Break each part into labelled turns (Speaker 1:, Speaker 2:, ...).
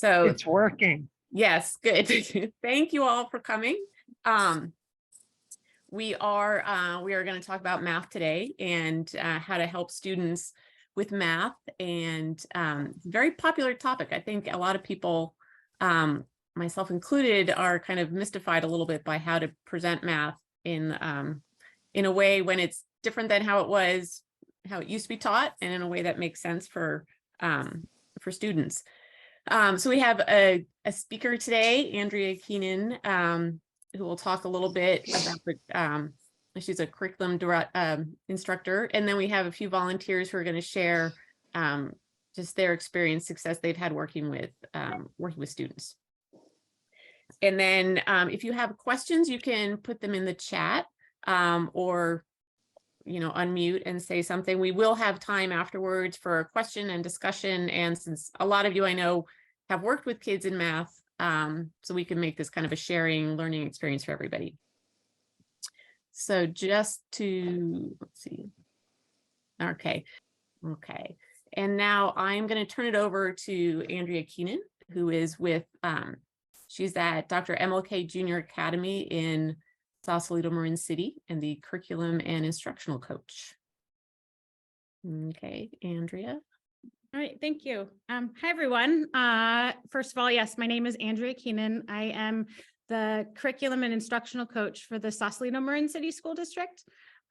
Speaker 1: So
Speaker 2: It's working.
Speaker 1: yes, good. Thank you all for coming. We are going to talk about math today and how to help students with math, and very popular topic. I think a lot of people, myself included, are kind of mystified a little bit by how to present math in a way when it's different than how it used to be taught, and in a way that makes sense for students. So we have a speaker today, Andrea Keenan, who will talk a little bit about the, she's a curriculum instructor. And then we have a few volunteers who are going to share just their experience, success they've had working with students. And then if you have questions, you can put them in the chat, or unmute and say something. We will have time afterwards for a question and discussion. And since a lot of you I know have worked with kids in math, so we can make this kind of a sharing learning experience for everybody. So just to, let's see. Okay. And now I'm going to turn it over to Andrea Keenan, who is with, she's at Dr. MLK Junior Academy in Sausalito, Marin City, and the curriculum and instructional coach. Okay, Andrea.
Speaker 3: All right, thank you. Hi, everyone. First of all, yes, my name is Andrea Keenan. I am the curriculum and instructional coach for the Sausalito Marin City School District.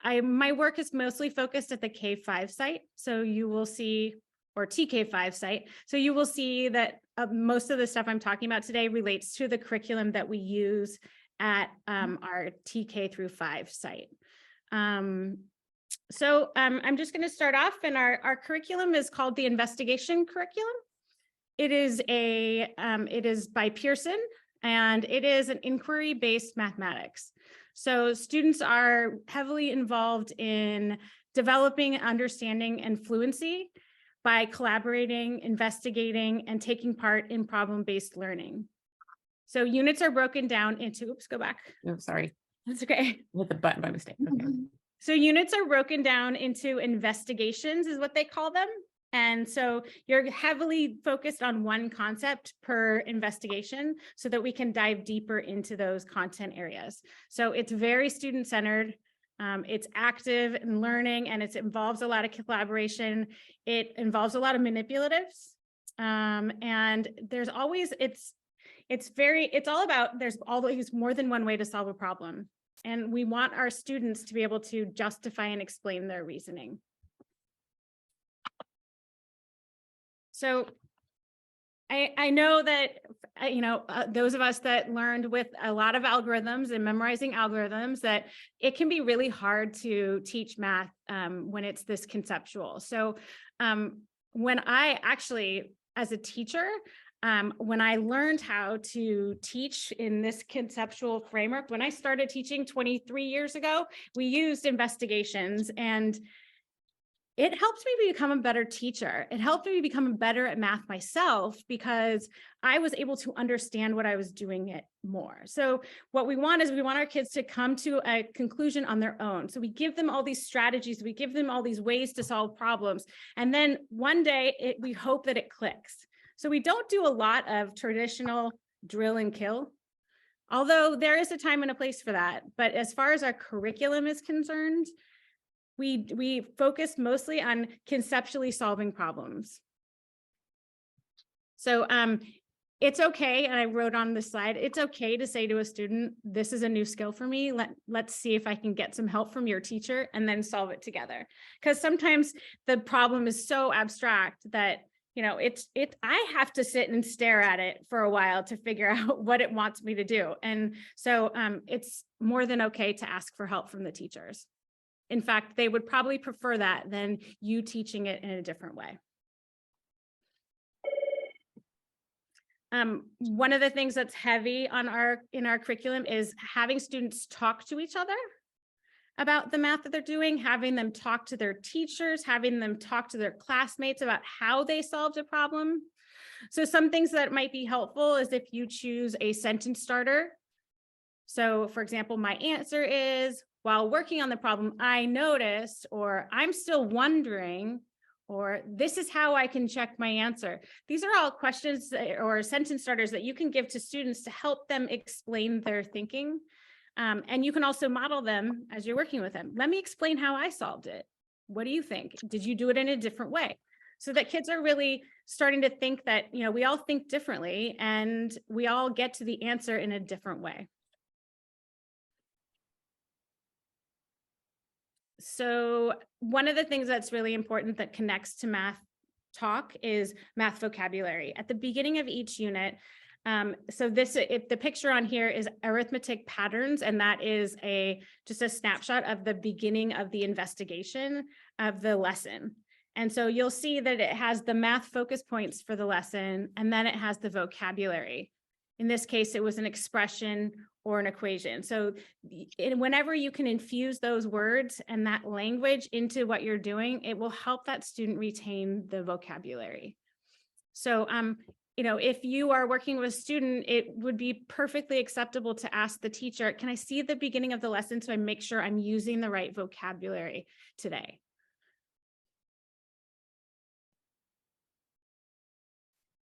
Speaker 3: My work is mostly focused at the K-5 site. So you will see, or TK5 site. So you will see that most of the stuff I'm talking about today relates to the curriculum that we use at our TK through 5 site. So I'm just going to start off, and our curriculum is called the investigation curriculum. It is by Pearson, and it is an inquiry-based mathematics. So students are heavily involved in developing understanding and fluency by collaborating, investigating, and taking part in problem-based learning. So units are broken down into, oops, go back.
Speaker 1: Oh, sorry.
Speaker 3: That's okay.
Speaker 1: Hit the button by mistake. Okay.
Speaker 3: So units are broken down into investigations is what they call them. And so you're heavily focused on one concept per investigation so that we can dive deeper into those content areas. So it's very student-centered. It's active and learning, and it involves a lot of collaboration. It involves a lot of manipulatives. And there's always, it's all about, there's always more than one way to solve a problem. And we want our students to be able to justify and explain their reasoning. So I know that, those of us that learned with a lot of algorithms and memorizing algorithms, that it can be really hard to teach math when it's this conceptual. So when I actually, as a teacher, when I learned how to teach in this conceptual framework, when I started teaching 23 years ago, we used investigations, and it helped me become a better teacher. It helped me become better at math myself because I was able to understand what I was doing it more. So what we want is we want our kids to come to a conclusion on their own. So we give them all these strategies, we give them all these ways to solve problems. And then one day we hope that it clicks. So we don't do a lot of traditional drill and kill, although there is a time and a place for that. But as far as our curriculum is concerned, we focus mostly on conceptually solving problems. So it's okay, and I wrote on the slide, it's okay to say to a student, this is a new skill for me. Let's see if I can get some help from your teacher and then solve it together. Because sometimes the problem is so abstract that I have to sit and stare at it for a while to figure out what it wants me to do. And so it's more than okay to ask for help from the teachers. In fact, they would probably prefer that than you teaching it in a different way. One of the things that's heavy on in our curriculum is having students talk to each other about the math that they're doing, having them talk to their teachers, having them talk to their classmates about how they solved a problem. So some things that might be helpful is if you choose a sentence starter. So for example, my answer is, while working on the problem, I noticed, or I'm still wondering, or this is how I can check my answer. These are all questions or sentence starters that you can give to students to help them explain their thinking. And you can also model them as you're working with them. Let me explain how I solved it. What do you think? Did you do it in a different way? So that kids are really starting to think that, we all think differently and we all get to the answer in a different way. So one of the things that's really important that connects to math talk is math vocabulary. At the beginning of each unit, if the picture on here is arithmetic patterns, and that is just a snapshot of the beginning of the investigation of the lesson. And so you'll see that it has the math focus points for the lesson, and then it has the vocabulary. In this case, it was an expression or an equation. So whenever you can infuse those words and that language into what you're doing, it will help that student retain the vocabulary. So, if you are working with a student, it would be perfectly acceptable to ask the teacher, can I see the beginning of the lesson so I make sure I'm using the right vocabulary today?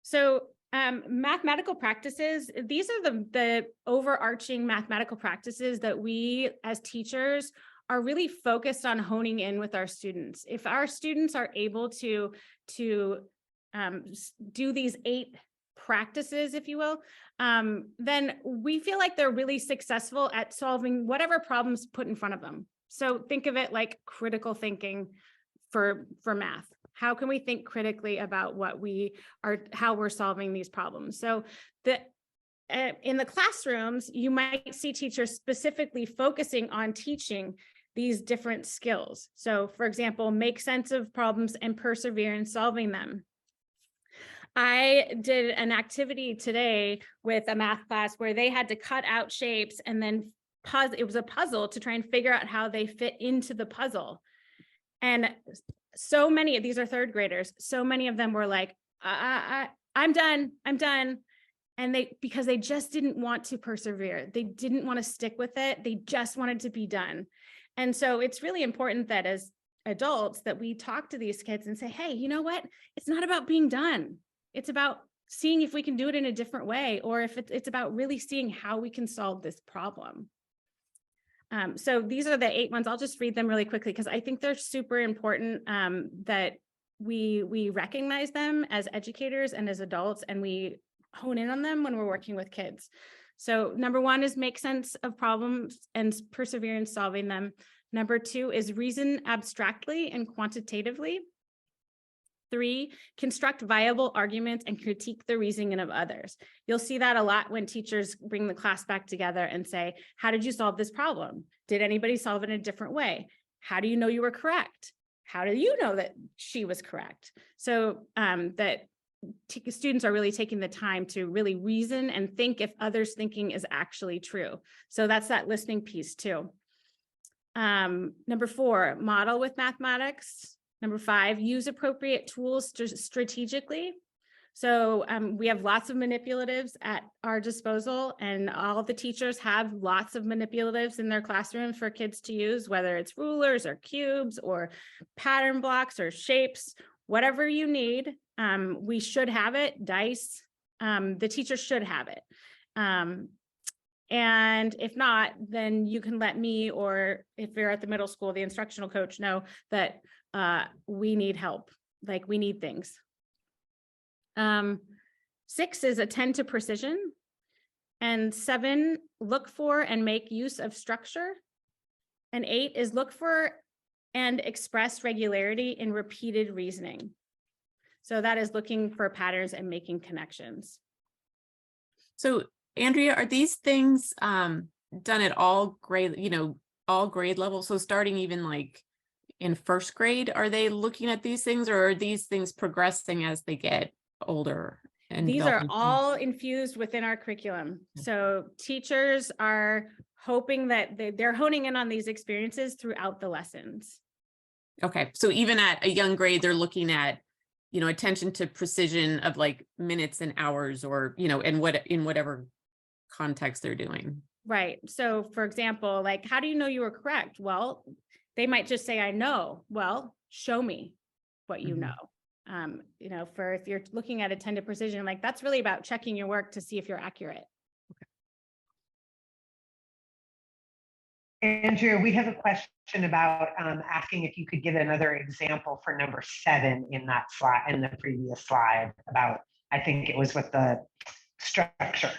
Speaker 3: So mathematical practices, these are the overarching mathematical practices that we as teachers are really focused on honing in with our students. If our students are able to do these 8 practices, if you will, then we feel like they're really successful at solving whatever problems put in front of them. So think of it like critical thinking for math. How can we think critically about how we're solving these problems? So in the classrooms, you might see teachers specifically focusing on teaching these different skills. So for example, make sense of problems and persevere in solving them. I did an activity today with a math class where they had to cut out shapes and then it was a puzzle to try and figure out how they fit into the puzzle. And so many of these are 3rd graders. So many of them were like, I'm done. And because they just didn't want to persevere. They didn't want to stick with it. They just wanted to be done. And so it's really important that as adults that we talk to these kids and say, hey, you know what? It's not about being done. It's about seeing if we can do it in a different way, or if it's about really seeing how we can solve this problem. So these are the 8 ones. I'll just read them really quickly because I think they're super important that we recognize them as educators and as adults, and we hone in on them when we're working with kids. So number 1 is make sense of problems and persevere in solving them. Number 2 is reason abstractly and quantitatively. 3, construct viable arguments and critique the reasoning of others. You'll see that a lot when teachers bring the class back together and say, how did you solve this problem? Did anybody solve it in a different way? How do you know you were correct? How do you know that she was correct? So that students are really taking the time to really reason and think if others' thinking is actually true. So that's that listening piece too. Number 4, model with mathematics. Number 5, use appropriate tools strategically. So we have lots of manipulatives at our disposal, and all the teachers have lots of manipulatives in their classrooms for kids to use, whether it's rulers or cubes or pattern blocks or shapes, whatever you need. We should have it, dice. The teacher should have it. And if not, then you can let me, or if you're at the middle school, the instructional coach, know that we need help, like we need things. 6 is attend to precision. And 7, look for and make use of structure. And 8 is look for and express regularity in repeated reasoning. So that is looking for patterns and making connections.
Speaker 1: So Andrea, are these things done at all grade, all grade levels? So starting even like in 1st grade, are they looking at these things, or are these things progressing as they get older? And
Speaker 3: these are all infused within our curriculum. So teachers are hoping that they're honing in on these experiences throughout the lessons.
Speaker 1: Okay, so even at a young grade, they're looking at, attention to precision of like minutes and hours, or, in whatever context they're doing.
Speaker 3: Right. So for example, like, how do you know you were correct? Well, they might just say, I know. Well, show me. what you
Speaker 1: Mhm.
Speaker 3: know. For if you're looking at attended precision, like that's really about checking your work to see if you're accurate.
Speaker 2: Andrea, we have a question about asking if you could give another example for number 7 in that slide, in the previous slide, about, I think it was with the structure.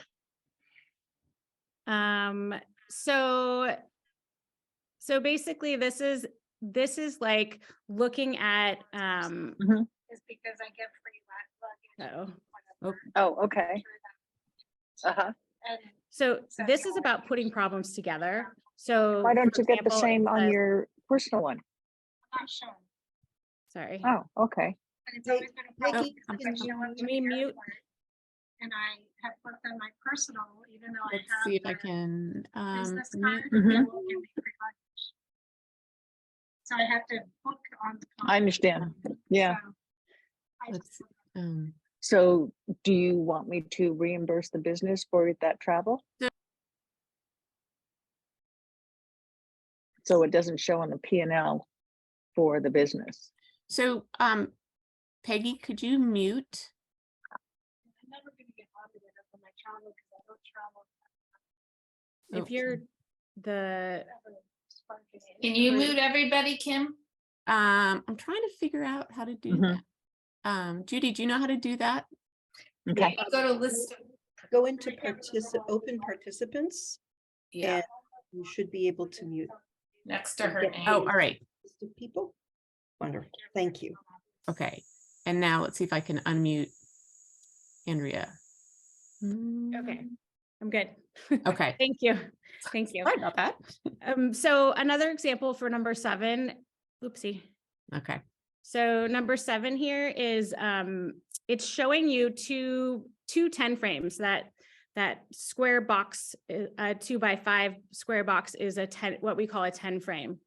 Speaker 3: So basically this is like looking at
Speaker 4: Is because I get free luggage.
Speaker 5: Okay. Uh-huh.
Speaker 4: And
Speaker 3: so this is about putting problems together. So
Speaker 5: Why don't
Speaker 3: for
Speaker 5: you get the
Speaker 3: example,
Speaker 5: same
Speaker 3: it
Speaker 5: on
Speaker 3: says-
Speaker 5: your personal one?
Speaker 4: I'm not sure.
Speaker 3: Sorry.
Speaker 5: Oh, okay.
Speaker 4: But it's always been a problem.
Speaker 1: Nikki,
Speaker 4: because
Speaker 1: can
Speaker 4: I show up to
Speaker 3: you
Speaker 4: the
Speaker 3: mute?
Speaker 4: airport And I have worked on my personal, even though
Speaker 1: Let's
Speaker 4: I have
Speaker 1: see if I
Speaker 4: their
Speaker 1: can,
Speaker 4: business
Speaker 1: mute-
Speaker 4: card, they won't give me free luggage. So I have to book on the phone.
Speaker 5: I understand. Yeah.
Speaker 4: So I
Speaker 1: let's,
Speaker 4: just-
Speaker 5: So do you want me to reimburse the business for that travel? So it doesn't show on the P&L for the business.
Speaker 1: so, Peggy, could you mute?
Speaker 4: I'm never gonna get audited for my travel because I don't travel.
Speaker 3: If you're the,
Speaker 6: Can you
Speaker 3: Great.
Speaker 6: mute everybody, Kim?
Speaker 1: I'm trying to figure out how to do
Speaker 5: Mhm.
Speaker 1: that. Judy, do you know how to do that?
Speaker 5: Okay.
Speaker 6: Go to list.
Speaker 7: Go into open participants,
Speaker 6: Yeah,
Speaker 7: and you should be able to mute
Speaker 6: next to her
Speaker 7: Yeah.
Speaker 6: name.
Speaker 1: Oh, all right.
Speaker 7: list of people. Wonderful, thank you.
Speaker 1: Okay. And now let's see if I can unmute Andrea.
Speaker 3: okay, I'm good.
Speaker 1: Okay.
Speaker 3: Thank you. Thank you.
Speaker 1: Sorry about that.
Speaker 3: So another example for number 7, oopsie.
Speaker 1: Okay.
Speaker 3: So number 7 here is it's showing you two 10 frames. That square box, 2x5 square box is a 10, what we call a 10 frame.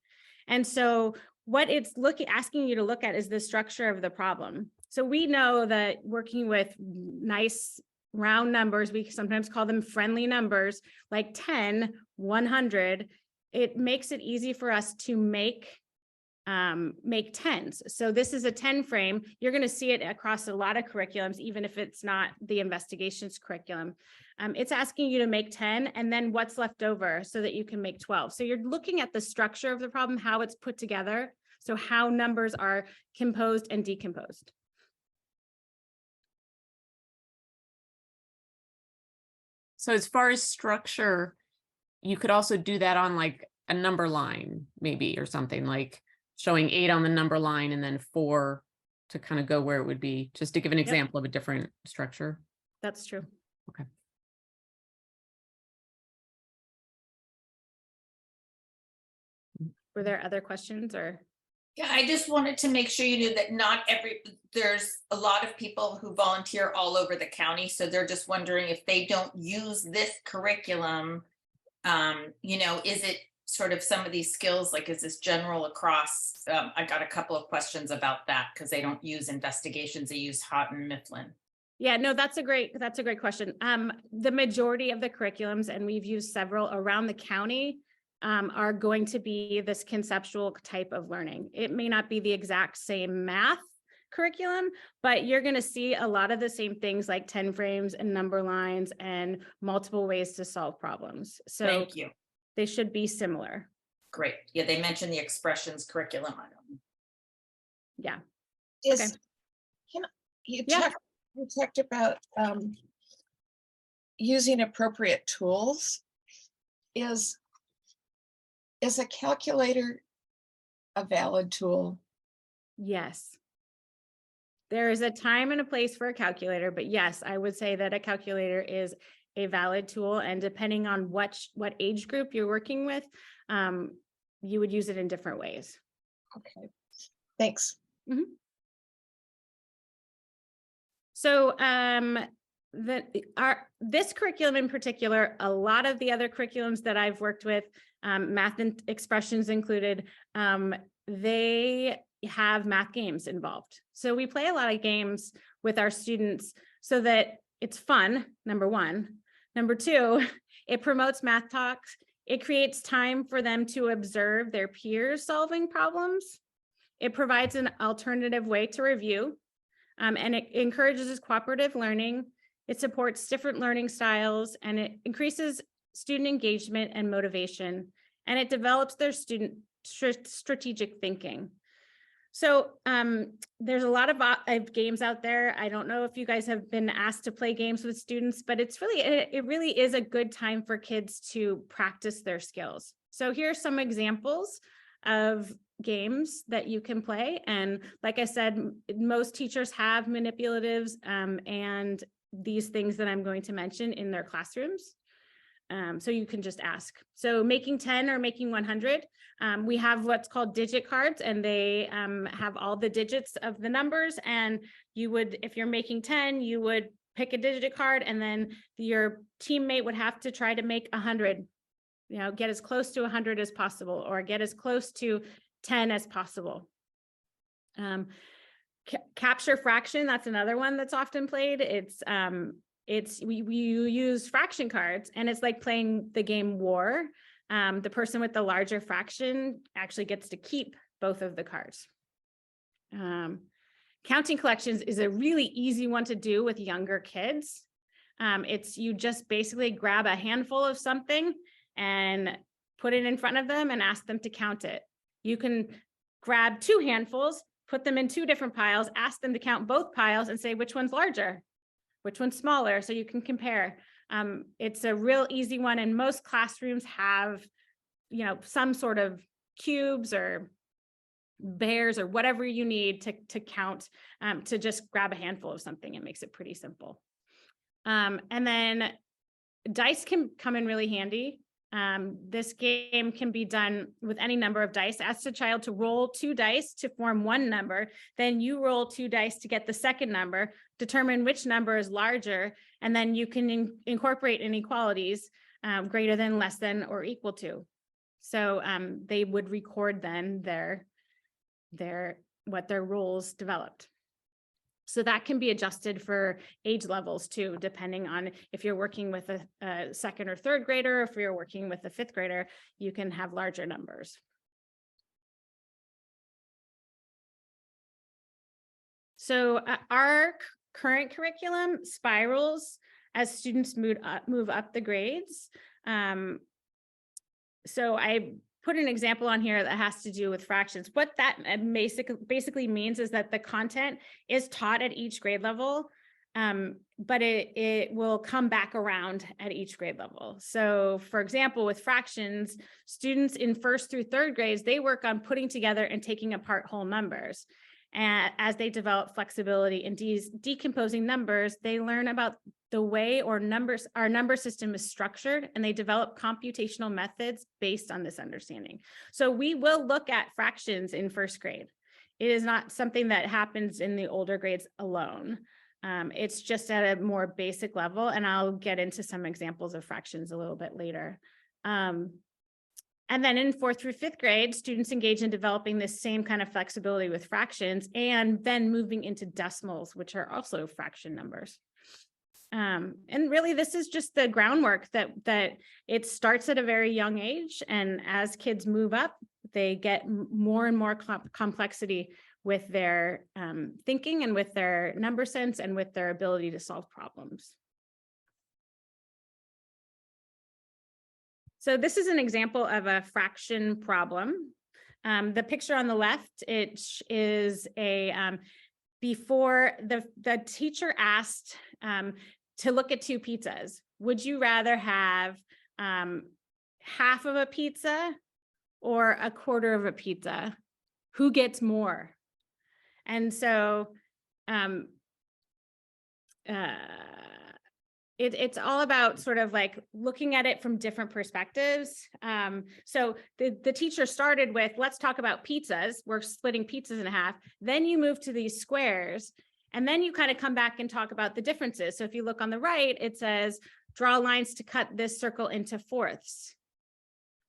Speaker 3: And so what it's asking you to look at is the structure of the problem. So we know that working with nice round numbers, we sometimes call them friendly numbers, like 10, 100, it makes it easy for us to make tens. So this is a 10 frame. You're going to see it across a lot of curriculums, even if it's not the investigations curriculum. It's asking you to make 10 and then what's left over so that you can make 12. So you're looking at the structure of the problem, how it's put together. So how numbers are composed and decomposed.
Speaker 1: So as far as structure, you could also do that on like a number line, maybe, or something like showing 8 on the number line and then 4 to kind of go where it would be, just to give an example of a different structure.
Speaker 3: That's true.
Speaker 1: Okay.
Speaker 3: Were there other questions or?
Speaker 6: Yeah, I just wanted to make sure you knew that there's a lot of people who volunteer all over the county. So they're just wondering if they don't use this curriculum, is it sort of some of these skills, like is this general across? I got a couple of questions about that because they don't use investigations, they use Houghton Mifflin.
Speaker 3: Yeah, no, that's a great question. The majority of the curriculums, and we've used several around the county, are going to be this conceptual type of learning. It may not be the exact same math curriculum, but you're going to see a lot of the same things like 10 frames and number lines and multiple ways to solve problems. So
Speaker 6: Thank you.
Speaker 3: they should be similar.
Speaker 6: Great. Yeah, they mentioned the expressions curriculum.
Speaker 3: Yeah.
Speaker 8: Is, you
Speaker 3: Yeah.
Speaker 8: talked about using appropriate tools. Is a calculator a valid tool?
Speaker 3: Yes. There is a time and a place for a calculator, but yes, I would say that a calculator is a valid tool, and depending on what age group you're working with, you would use it in different ways.
Speaker 8: Okay, thanks.
Speaker 3: So this curriculum in particular, a lot of the other curriculums that I've worked with, math and expressions included, they have math games involved. So we play a lot of games with our students so that it's fun, number one. Number two, it promotes math talks. It creates time for them to observe their peers solving problems. It provides an alternative way to review, and it encourages cooperative learning. It supports different learning styles, and it increases student engagement and motivation, and it develops their student strategic thinking. So there's a lot of games out there. I don't know if you guys have been asked to play games with students, but it really is a good time for kids to practice their skills. So here are some examples of games that you can play. And like I said, most teachers have manipulatives and these things that I'm going to mention in their classrooms. So you can just ask. So making 10 or making 100, we have what's called digit cards, and they have all the digits of the numbers. And you would, if you're making 10, you would pick a digit card, and then your teammate would have to try to make 100, get as close to 100 as possible, or get as close to 10 as possible. Capture fraction, that's another one that's often played. We use fraction cards, and it's like playing the game War. The person with the larger fraction actually gets to keep both of the cards. Counting collections is a really easy one to do with younger kids. You just basically grab a handful of something and put it in front of them and ask them to count it. You can grab 2 handfuls, put them in 2 different piles, ask them to count both piles and say which one's larger, which one's smaller, so you can compare. It's a real easy one, and most classrooms have, some sort of cubes or bears or whatever you need to count, to just grab a handful of something. It makes it pretty simple. And then dice can come in really handy. This game can be done with any number of dice. Ask the child to roll 2 dice to form 1 number. Then you roll 2 dice to get the second number, determine which number is larger, and then you can incorporate inequalities, greater than, less than, or equal to. So they would record then what their rules developed. So that can be adjusted for age levels too, depending on if you're working with a second or third grader, or if you're working with a 5th grader, you can have larger numbers. So our current curriculum spirals as students move up the grades. So I put an example on here that has to do with fractions. What that basically means is that the content is taught at each grade level, but it will come back around at each grade level. So for example, with fractions, students in 1st through 3rd grades, they work on putting together and taking apart whole numbers. And as they develop flexibility in decomposing numbers, they learn about the way our number system is structured, and they develop computational methods based on this understanding. So we will look at fractions in 1st grade. It is not something that happens in the older grades alone. It's just at a more basic level, and I'll get into some examples of fractions a little bit later. And then in 4th through 5th grade, students engage in developing this same kind of flexibility with fractions, and then moving into decimals, which are also fraction numbers. And really, this is just the groundwork that it starts at a very young age. And as kids move up, they get more and more complexity with their thinking, and with their number sense, and with their ability to solve problems. So this is an example of a fraction problem. The picture on the left, it is before the teacher asked to look at 2 pizzas. Would you rather have half of a pizza or a quarter of a pizza? Who gets more? And so it's all about sort of like looking at it from different perspectives. So the teacher started with, let's talk about pizzas. We're splitting pizzas in half. Then you move to these squares, and then you kind of come back and talk about the differences. So if you look on the right, it says, draw lines to cut this circle into fourths.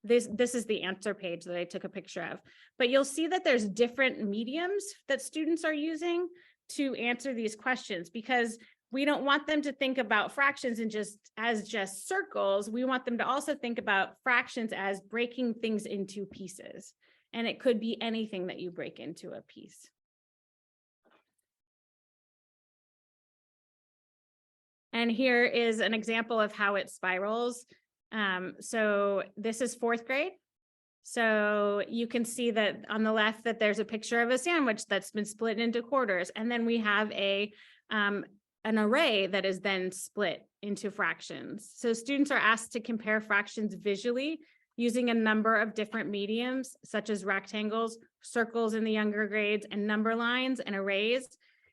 Speaker 3: This is the answer page that I took a picture of. But you'll see that there's different mediums that students are using to answer these questions, because we don't want them to think about fractions as just circles. We want them to also think about fractions as breaking things into pieces. And it could be anything that you break into a piece. And here is an example of how it spirals. So this is 4th grade. So you can see that on the left that there's a picture of a sandwich that's been split into quarters. And then we have an array that is then split into fractions. So students are asked to compare fractions visually using a number of different mediums, such as rectangles, circles in the younger grades, and number lines and arrays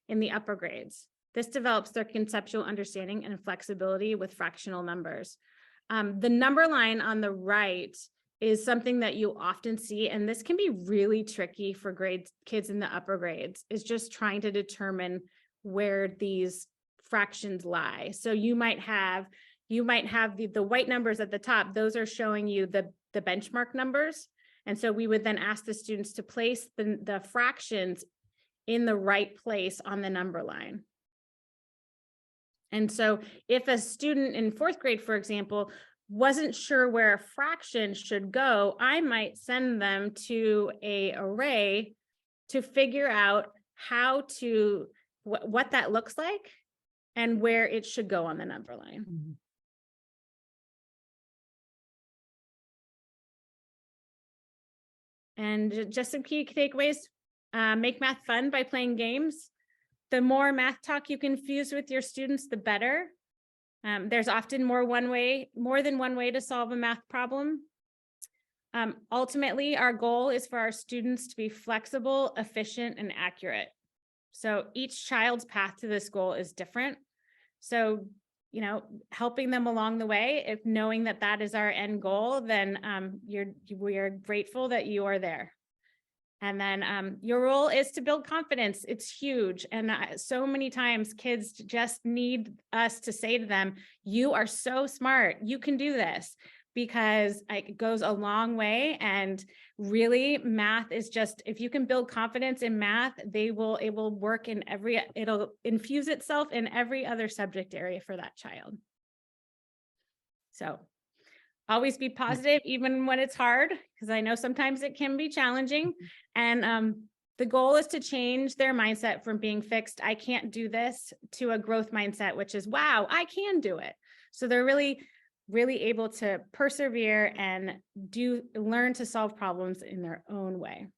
Speaker 3: in the upper grades. This develops their conceptual understanding and flexibility with fractional numbers. The number line on the right is something that you often see, and this can be really tricky for kids in the upper grades, is just trying to determine where these fractions lie. So you might have the white numbers at the top. Those are showing you the benchmark numbers. And so we would then ask the students to place the fractions in the right place on the number line. And so if a student in 4th grade, for example, wasn't sure where a fraction should go, I might send them to an array to figure out how to, what that looks like and where it should go on the number line.
Speaker 1: Mhm.
Speaker 3: And just some key takeaways, make math fun by playing games. The more math talk you can fuse with your students, the better. There's often more than one way to solve a math problem. Ultimately, our goal is for our students to be flexible, efficient, and accurate. So each child's path to this goal is different. So, helping them along the way, if knowing that that is our end goal, then we are grateful that you are there. And then your role is to build confidence. It's huge. And so many times kids just need us to say to them, you are so smart, you can do this, because it goes a long way. And really math is just, if you can build confidence in math, it will work in it'll infuse itself in every other subject area for that child. So always be positive, even when it's hard, because I know sometimes it can be challenging. And the goal is to change their mindset from being fixed, I can't do this, to a growth mindset, which is, wow, I can do it. So they're really able to persevere and learn to solve problems in their own way.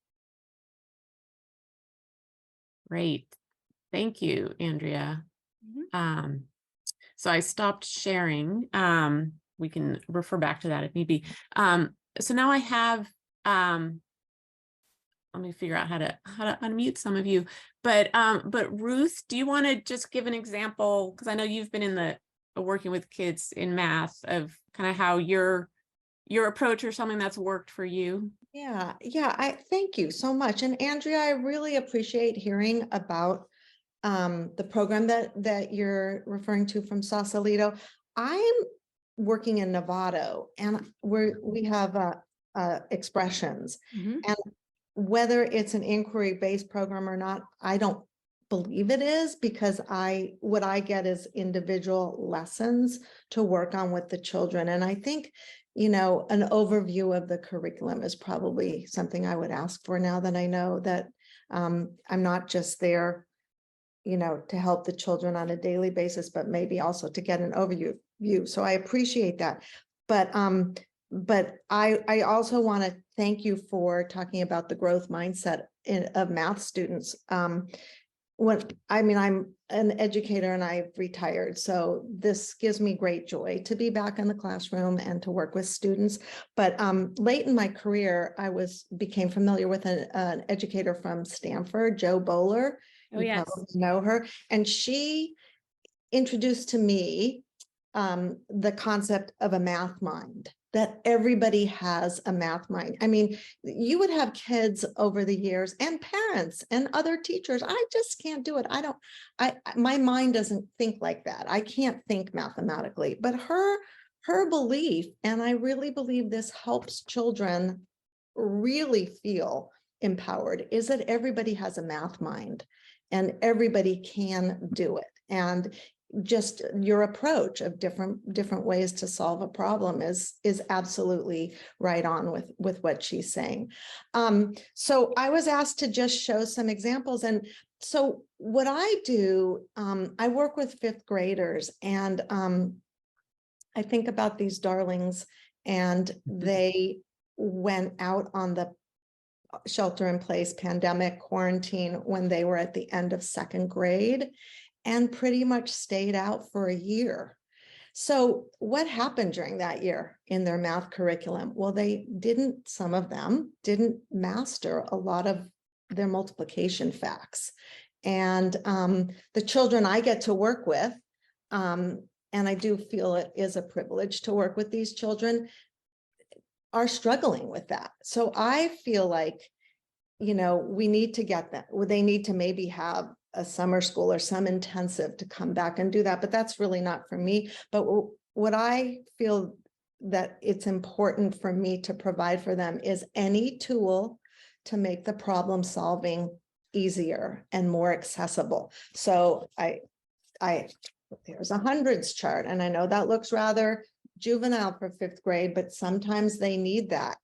Speaker 1: Great. Thank you, Andrea. So I stopped sharing. We can refer back to that if need be. So now I have, let me figure out how to unmute some of you. But Ruth, do you want to just give an example? Because I know you've been in working with kids in math, of kind of how your approach or something that's worked for you.
Speaker 9: Yeah, I thank you so much. And Andrea, I really appreciate hearing about the program that you're referring to from Sausalito. I'm working in Novato, and we have expressions.
Speaker 3: Mm-hmm.
Speaker 9: And whether it's an inquiry-based program or not, I don't believe it is, because what I get is individual lessons to work on with the children. And I think, an overview of the curriculum is probably something I would ask for, now that I know that I'm not just there, to help the children on a daily basis, but maybe also to get an overview. So I appreciate that. But I also want to thank you for talking about the growth mindset of math students. I'm an educator and I've retired, so this gives me great joy to be back in the classroom and to work with students. But late in my career, I became familiar with an educator from Stanford, Jo Bowler.
Speaker 3: Oh,
Speaker 9: you
Speaker 3: yes.
Speaker 9: probably know her, and she introduced to me the concept of a math mind, that everybody has a math mind. I mean, you would have kids over the years, and parents and other teachers. I just can't do it. My mind doesn't think like that. I can't think mathematically, but her belief, and I really believe this helps children really feel empowered, is that everybody has a math mind and everybody can do it. And just your approach of different ways to solve a problem is absolutely right on with what she's saying. So I was asked to just show some examples. And so what I do, I work with 5th graders, and I think about these darlings, and they went out on the shelter in place pandemic quarantine when they were at the end of 2nd grade, and pretty much stayed out for a year. So what happened during that year in their math curriculum? Well, some of them didn't master a lot of their multiplication facts. And the children I get to work with, and I do feel it is a privilege to work with these children, are struggling with that. So I feel like, we need to get them, they need to maybe have a summer school or some intensive to come back and do that, but that's really not for me. But what I feel that it's important for me to provide for them is any tool to make the problem solving easier and more accessible. So there's a hundreds chart, and I know that looks rather juvenile for 5th grade, but sometimes they need that.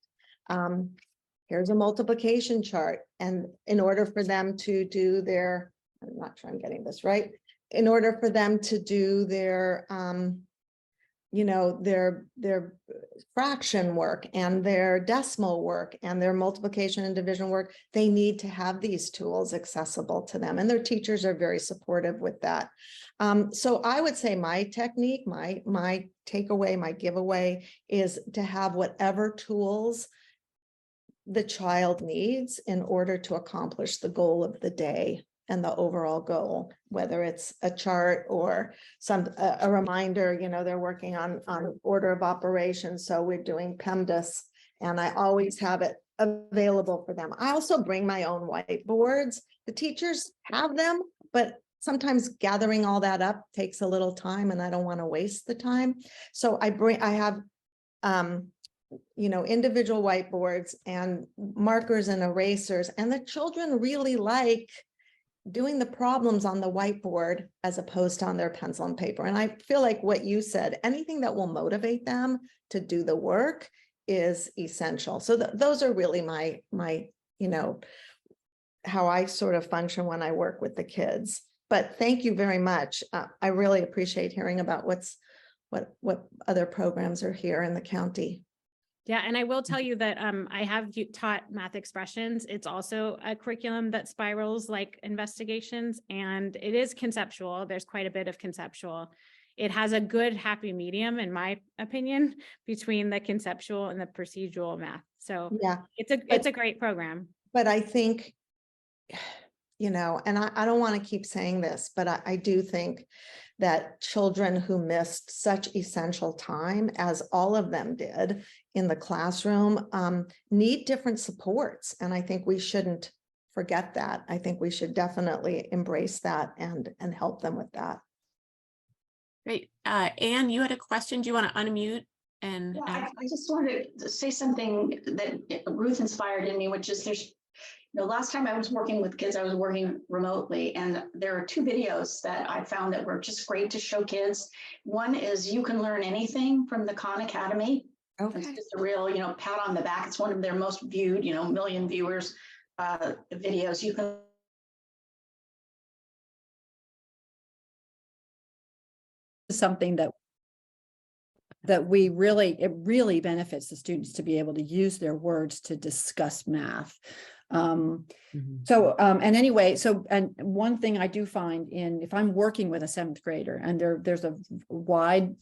Speaker 9: Here's a multiplication chart, and in order for them to do their, I'm not sure I'm getting this right, in order for them to do their their fraction work and their decimal work and their multiplication and division work, they need to have these tools accessible to them, and their teachers are very supportive with that. So I would say my technique, my takeaway, my giveaway is to have whatever tools the child needs in order to accomplish the goal of the day and the overall goal, whether it's a chart or a reminder. They're working on order of operations, so we're doing PEMDAS, and I always have it available for them. I also bring my own whiteboards. The teachers have them, but sometimes gathering all that up takes a little time, and I don't want to waste the time. So I have individual whiteboards and markers and erasers, and the children really like doing the problems on the whiteboard as opposed to on their pencil and paper. And I feel like what you said, anything that will motivate them to do the work is essential. So those are really my how I sort of function when I work with the kids. But thank you very much. I really appreciate hearing about what other programs are here in the county.
Speaker 3: Yeah, and I will tell you that I have taught math expressions. It's also a curriculum that spirals like investigations, and it is conceptual. There's quite a bit of conceptual. It has a good happy medium, in my opinion, between the conceptual and the procedural math. So yeah, it's a great program.
Speaker 9: But I think, and I don't want to keep saying this, but I do think that children who missed such essential time, as all of them did in the classroom, need different supports. And I think we shouldn't forget that. I think we should definitely embrace that and help them with that.
Speaker 1: Great. Anne, you had a question. Do you want to unmute? And
Speaker 10: I just wanted to say something that Ruth inspired in me, which is last time I was working with kids, I was working remotely, and there are 2 videos that I found that were just great to show kids. One is You Can Learn Anything from the Khan Academy. Okay. It's just a real, pat on the back. It's one of their most viewed, million viewers videos. You can
Speaker 11: something that we it really benefits the students to be able to use their words to discuss math. And one thing I do find if I'm working with a 7th grader, and there's a wide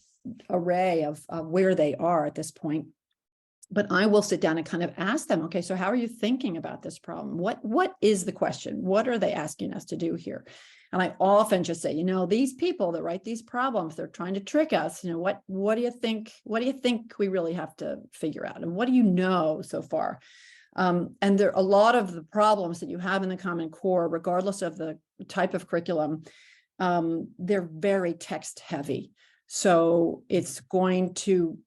Speaker 11: array of where they are at this point, but I will sit down and kind of ask them, okay, so how are you thinking about this problem? What is the question? What are they asking us to do here? And I often just say, these people that write these problems, they're trying to trick us. What do you think? What do you think we really have to figure out? And what do you know so far? And there are a lot of the problems that you have in the Common Core, regardless of the type of curriculum, they're very text heavy. So it's going to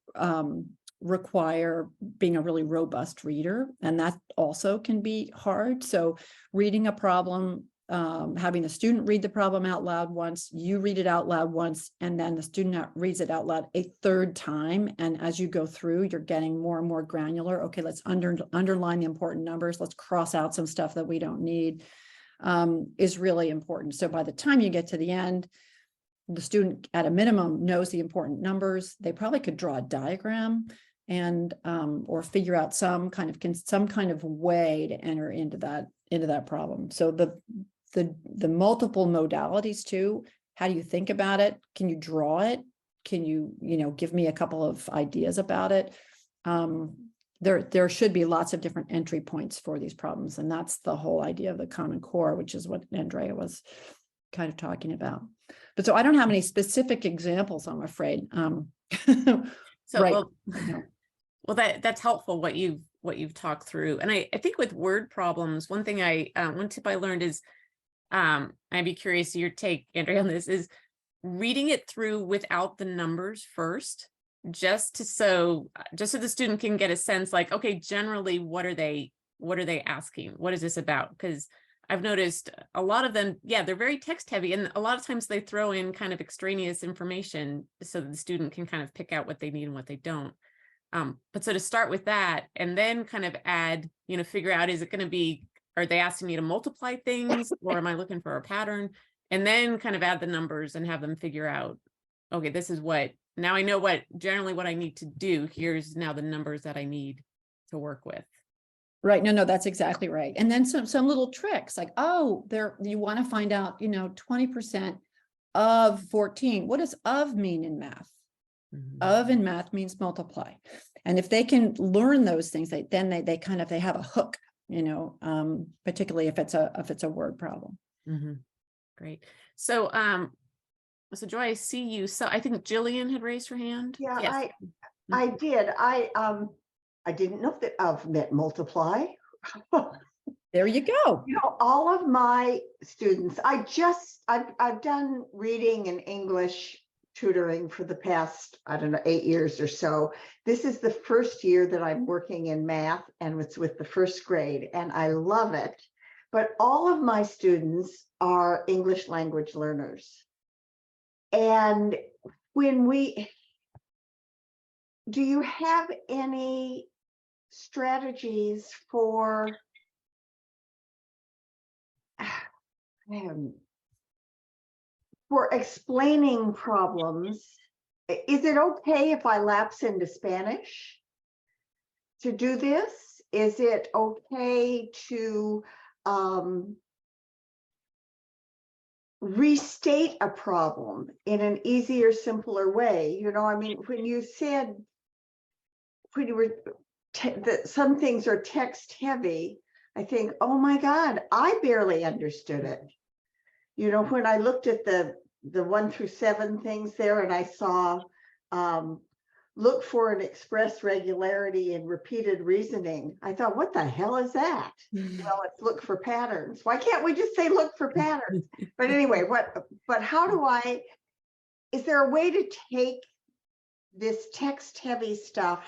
Speaker 11: require being a really robust reader, and that also can be hard. So reading a problem having the student read the problem out loud once, you read it out loud once, and then the student reads it out loud a third time. And as you go through, you're getting more and more granular. Okay, let's underline the important numbers. Let's cross out some stuff that we don't need, is really important. So by the time you get to the end, the student at a minimum knows the important numbers. They probably could draw a diagram and or figure out some kind of way to enter into that problem. So the multiple modalities too. How do you think about it? Can you draw it? Can you give me a couple of ideas about it? There should be lots of different entry points for these problems, and that's the whole idea of the Common Core, which is what Andrea was kind of talking about. But so I don't have any specific examples, I'm afraid.
Speaker 1: So
Speaker 11: right.
Speaker 1: well, that's helpful what you've talked through. And I think with word problems, one thing one tip I learned is, I'd be curious your take, Andrea, on this, is reading it through without the numbers first, just so the student can get a sense like, okay, generally, what are they asking? What is this about? Because I've noticed a lot of them, yeah, they're very text heavy, and a lot of times they throw in kind of extraneous information so that the student can kind of pick out what they need and what they don't. But so to start with that, and then kind of add, figure out, is it going to be, are they asking me to multiply things, or am I looking for a pattern? And then kind of add the numbers and have them figure out, okay, this is now I know generally what I need to do. Here's now the numbers that I need to work with.
Speaker 11: Right. No, that's exactly right. And then some little tricks like, you want to find out, 20% of 14. What does of mean in math?
Speaker 1: Mm-hmm.
Speaker 11: Of in math means multiply. And if they can learn those things, they have a hook, particularly if it's a word problem.
Speaker 1: Mm-hmm. Great. So, so Joy, I see you. So I think Jillian had raised her hand.
Speaker 12: Yeah,
Speaker 1: yes.
Speaker 12: I did. I didn't know that of meant multiply.
Speaker 11: There you go.
Speaker 12: All of my students, I've done reading and English tutoring for the past, 8 years or so. This is the first year that I'm working in math, and it's with the first grade, and I love it. But all of my students are English language learners. And do you have any strategies for explaining problems? Is it okay if I lapse into Spanish to do this? Is it okay to restate a problem in an easier, simpler way? When you said, when you were that some things are text heavy, I think, oh my God, I barely understood it. When I looked at the 1 through 7 things there, and I saw look for an express regularity in repeated reasoning, I thought, what the hell is that? Well, it's look for patterns. Why can't we just say look for patterns? But anyway, is there a way to take this text heavy stuff,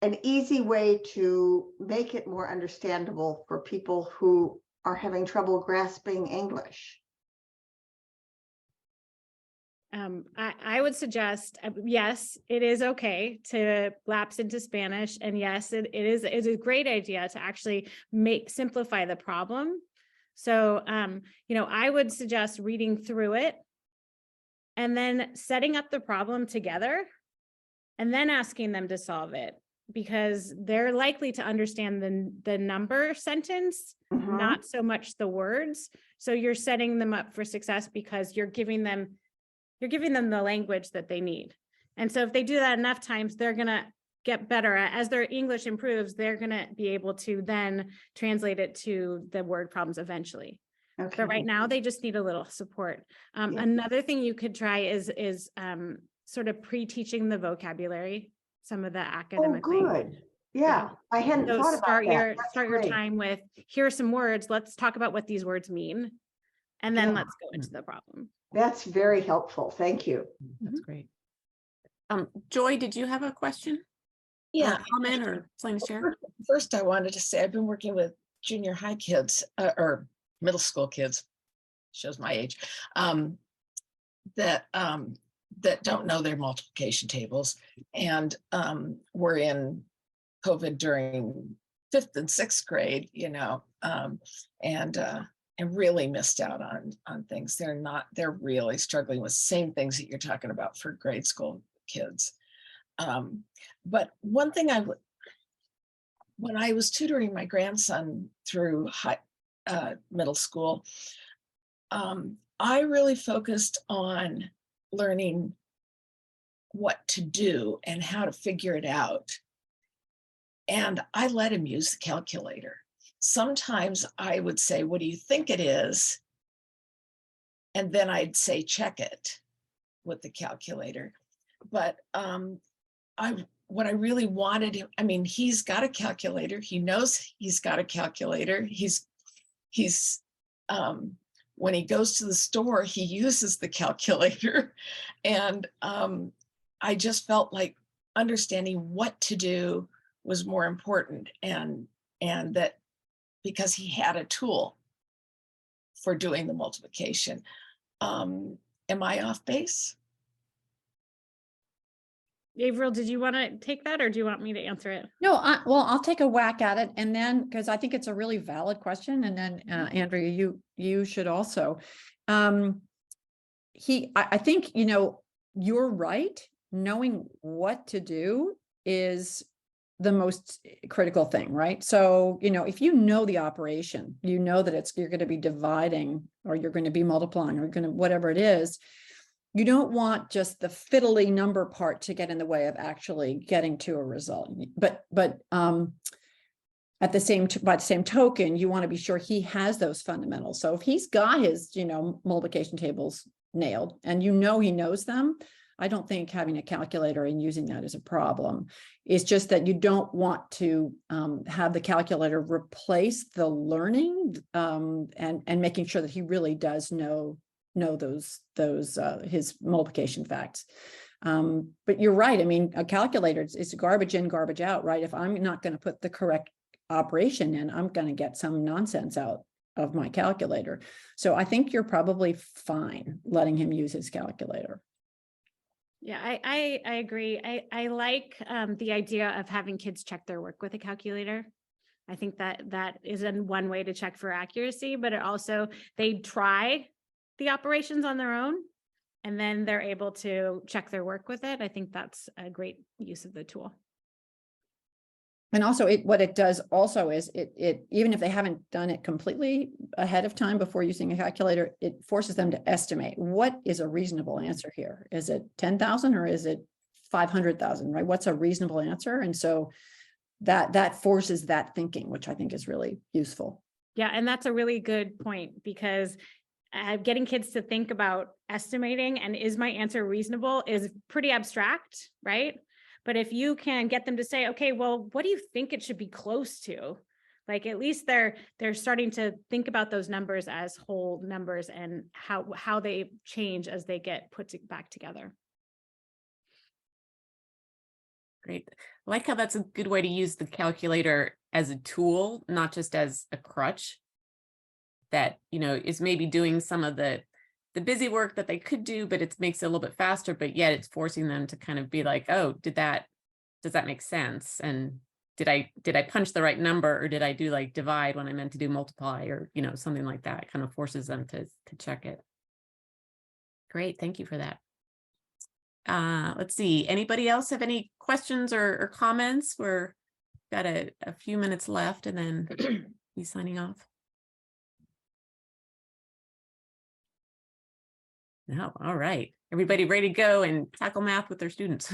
Speaker 12: an easy way to make it more understandable for people who are having trouble grasping English?
Speaker 3: I would suggest, yes, it is okay to lapse into Spanish. And yes, it's a great idea to actually simplify the problem. So, I would suggest reading through it and then setting up the problem together and then asking them to solve it, because they're likely to understand the number sentence, not so much the words. So you're setting them up for success because you're giving them the language that they need. And so if they do that enough times, they're going to get better. As their English improves, they're going to be able to then translate it to the word problems eventually. Okay. But right now they just need a little support. Another thing you could try is sort of pre-teaching the vocabulary, some of the academic.
Speaker 12: Oh, good. Yeah, I hadn't thought about that.
Speaker 3: Start your time with, here are some words. Let's talk about what these words mean. And then let's go into the problem.
Speaker 12: That's very helpful. Thank you.
Speaker 1: That's great. Joy, did you have a question?
Speaker 8: Yeah.
Speaker 1: Or a comment or something to share?
Speaker 8: First, I wanted to say I've been working with junior high kids or middle school kids, shows my age, that don't know their multiplication tables, and were in COVID during 5th and 6th grade, and really missed out on things. They're really struggling with same things that you're talking about for grade school kids. But one thing when I was tutoring my grandson through middle school, I really focused on learning what to do and how to figure it out. And I let him use the calculator. Sometimes I would say, what do you think it is? And then I'd say, check it with the calculator. But what I really wanted him, he's got a calculator. He knows he's got a calculator. He's when he goes to the store, he uses the calculator. And I just felt like understanding what to do was more important, and that because he had a tool for doing the multiplication. Am I off base?
Speaker 3: Averill, did you want to take that, or do you want me to answer it?
Speaker 11: No, I'll take a whack at it, and then, because I think it's a really valid question, and then Andrea, you should also. I think, you're right. Knowing what to do is the most critical thing, right? So, if you know the operation, you know that you're going to be dividing, or you're going to be multiplying, or whatever it is. You don't want just the fiddly number part to get in the way of actually getting to a result. But by the same token, you want to be sure he has those fundamentals. So if he's got his, multiplication tables nailed, and he knows them, I don't think having a calculator and using that is a problem. It's just that you don't want to have the calculator replace the learning, and making sure that he really does know those his multiplication facts. But you're right. A calculator is garbage in, garbage out, right? If I'm not going to put the correct operation in, I'm going to get some nonsense out of my calculator. So I think you're probably fine letting him use his calculator.
Speaker 3: Yeah, I agree. I like the idea of having kids check their work with a calculator. I think that is one way to check for accuracy, but it also, they try the operations on their own, and then they're able to check their work with it. I think that's a great use of the tool.
Speaker 11: And also what it does also is it even if they haven't done it completely ahead of time before using a calculator, it forces them to estimate what is a reasonable answer here. Is it 10,000 or is it 500,000, right? What's a reasonable answer? And so that forces that thinking, which I think is really useful.
Speaker 3: Yeah, and that's a really good point, because getting kids to think about estimating and is my answer reasonable is pretty abstract, right? But if you can get them to say, okay, well, what do you think it should be close to? Like, at least they're starting to think about those numbers as whole numbers and how they change as they get put back together.
Speaker 1: Great. I like how that's a good way to use the calculator as a tool, not just as a crutch that, is maybe doing some of the busy work that they could do, but it makes it a little bit faster, but yet it's forcing them to kind of be like, oh, does that make sense? And did I punch the right number, or did I do like divide when I meant to do multiply, or, something like that? It kind of forces them to check it. Great. Thank you for that. Let's see. Anybody else have any questions or comments? We're got a few minutes left, and then be signing off. No, all right. Everybody ready to go and tackle math with their students?